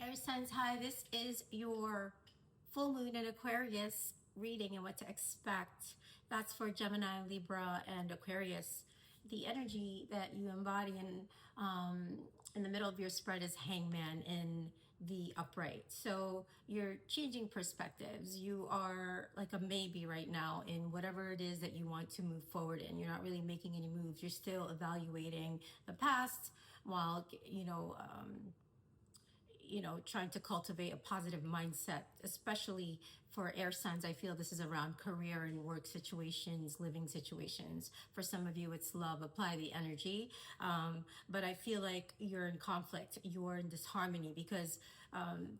Air signs, hi. This is your full moon in Aquarius reading and what to expect. That's for Gemini, Libra, and Aquarius. The energy that you embody in the middle of your spread is Hangman in the upright. So you're changing perspectives. You are like a maybe right now in whatever it is that you want to move forward in. You're not really making any moves. You're still evaluating the past while, trying to cultivate a positive mindset, especially for air signs. I feel this is around career and work situations, living situations. For some of you, it's love. Apply the energy. But I feel like you're in conflict. You're in disharmony because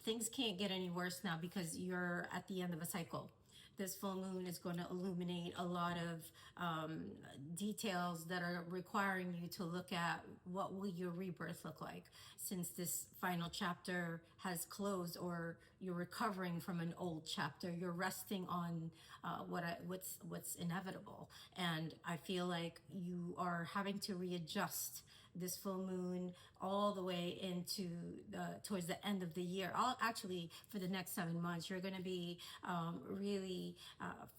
things can't get any worse now because you're at the end of a cycle. This full moon is going to illuminate a lot of details that are requiring you to look at what will your rebirth look like since this final chapter has closed, or you're recovering from an old chapter. You're resting on what's inevitable, and I feel like you are having to readjust this full moon all the way into towards the end of the year. Actually, for the next 7 months, you're going to be really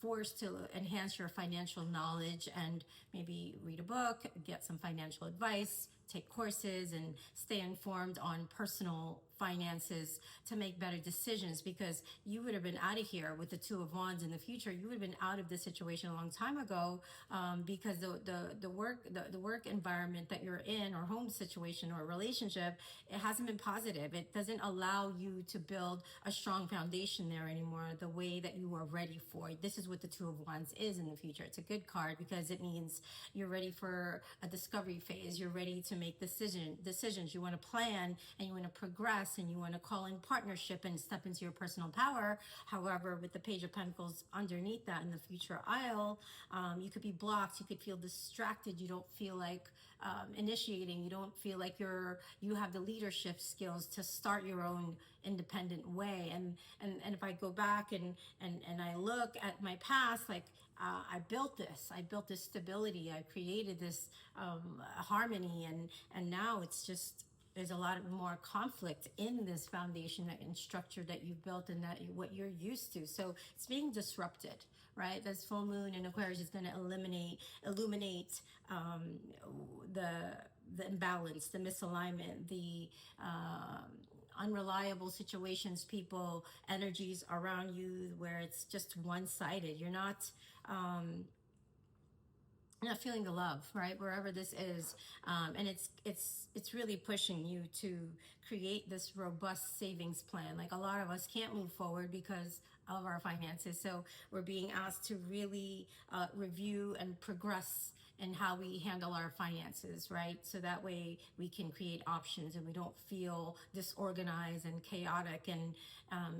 forced to enhance your financial knowledge and maybe read a book, get some financial advice, take courses, and stay informed on personal finances to make better decisions, because you would have been out of here with the Two of Wands in the future. You would have been out of this situation a long time ago, because the work environment that you're in, or home situation or relationship, it hasn't been positive. It doesn't allow you to build a strong foundation there anymore the way that you are ready for. This is what the Two of Wands is in the future. It's a good card because it means you're ready for a discovery phase. You're ready to make decisions. You want to plan and you want to progress and you want to call in partnership and step into your personal power. However, with the Page of Pentacles underneath that in the future aisle, you could be blocked. You could feel distracted. You don't feel like initiating. You don't feel like you have the leadership skills to start your own independent way. And if I go back and I look at my past, like I built this stability. I created this harmony, and now it's just, there's a lot more conflict in this foundation and structure that you've built and what you're used to. So it's being disrupted, right? This full moon in Aquarius is going to illuminate the imbalance, the misalignment, the unreliable situations, people, energies around you where it's just one-sided. You're not feeling the love, right, wherever this is, and it's really pushing you to create this robust savings plan. Like, a lot of us can't move forward because of our finances, so we're being asked to really review and progress in how we handle our finances, right? So that way we can create options and we don't feel disorganized and chaotic and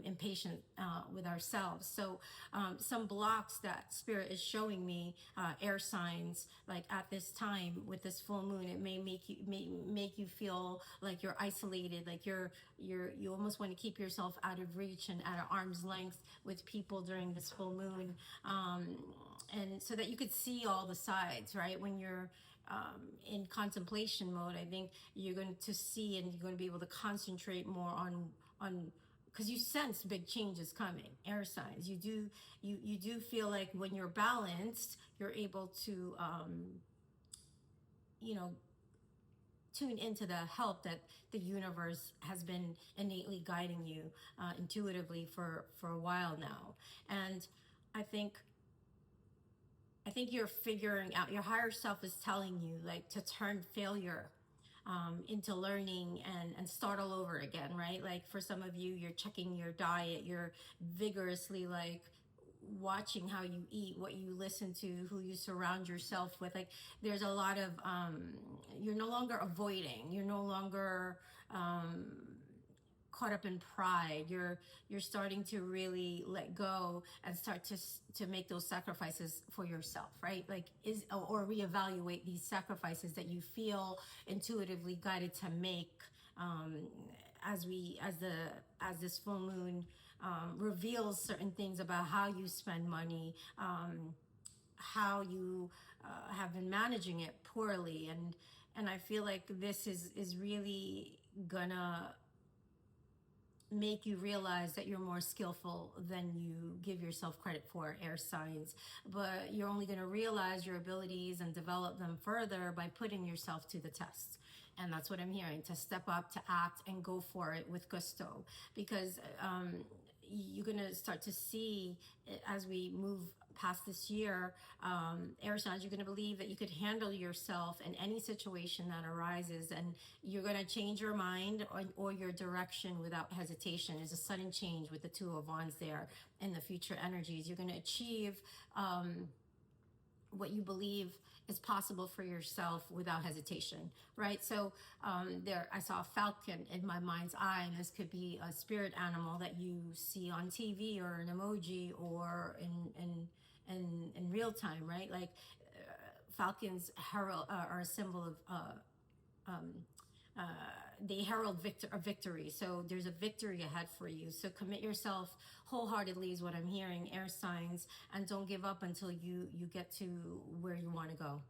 impatient with ourselves. So some blocks that Spirit is showing me, air signs, like at this time with this full moon, it may make you feel like you're isolated, like you almost want to keep yourself out of reach and at arm's length with people during this full moon, and so that you could see all the sides, right? When you're in contemplation mode, I think you're going to see and you're going to be able to concentrate more on because you sense big changes coming. Air signs, you do feel like when you're balanced, you're able to tune into the help that the universe has been innately guiding you intuitively for a while now. And I think you're figuring out, your higher self is telling you, like, to turn failure into learning and start all over again, right? Like, for some of you, you're checking your diet, you're vigorously like watching how you eat, what you listen to, who you surround yourself with. Like, there's a lot of you're no longer avoiding, you're no longer caught up in pride. You're starting to really let go and start to make those sacrifices for yourself, right? Like, or reevaluate these sacrifices that you feel intuitively guided to make, as this full moon reveals certain things about how you spend money, how you have been managing it poorly, and I feel like this is really gonna make you realize that you're more skillful than you give yourself credit for, air signs. But you're only going to realize your abilities and develop them further by putting yourself to the test. And that's what I'm hearing, to step up, to act, and go for it with gusto. Because you're going to start to see, as we move past this year, air signs, you're going to believe that you could handle yourself in any situation that arises, and you're going to change your mind or your direction without hesitation. There's a sudden change with the Two of Wands there in the future energies. You're going to achieve what you believe is possible for yourself without hesitation, right? So there, I saw a falcon in my mind's eye, and this could be a spirit animal that you see on TV or an emoji or in real time, right? Like falcons herald are a symbol of they herald victory. So there's a victory ahead for you. So commit yourself wholeheartedly is what I'm hearing, air signs, and don't give up until you get to where you want to go.